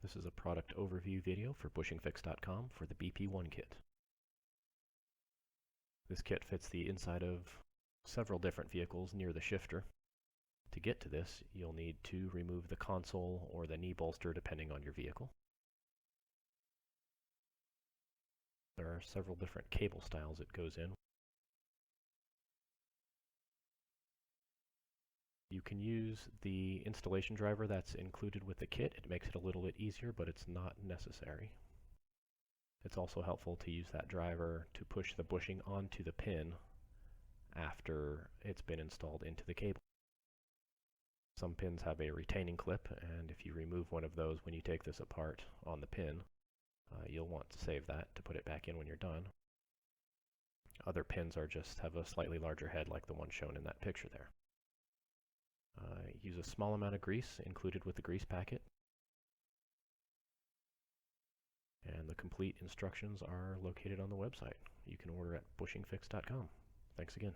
This is a product overview video for BushingFix.com for the BP1 kit. This kit fits the inside of several different vehicles near the shifter. To get to this, you'll need to remove the console or the knee bolster depending on your vehicle. There are several different cable styles it goes in. You can use the installation driver that's included with the kit. It makes it a little bit easier, but it's not necessary. It's also helpful to use that driver to push the bushing onto the pin after it's been installed into the cable. Some pins have a retaining clip, and if you remove one of those when you take this apart on the pin, you'll want to save that to put it back in when you're done. Other pins have a slightly larger head like the one shown in that picture there. Use a small amount of grease included with the grease packet. And the complete instructions are located on the website. You can order at BushingFix.com. Thanks again.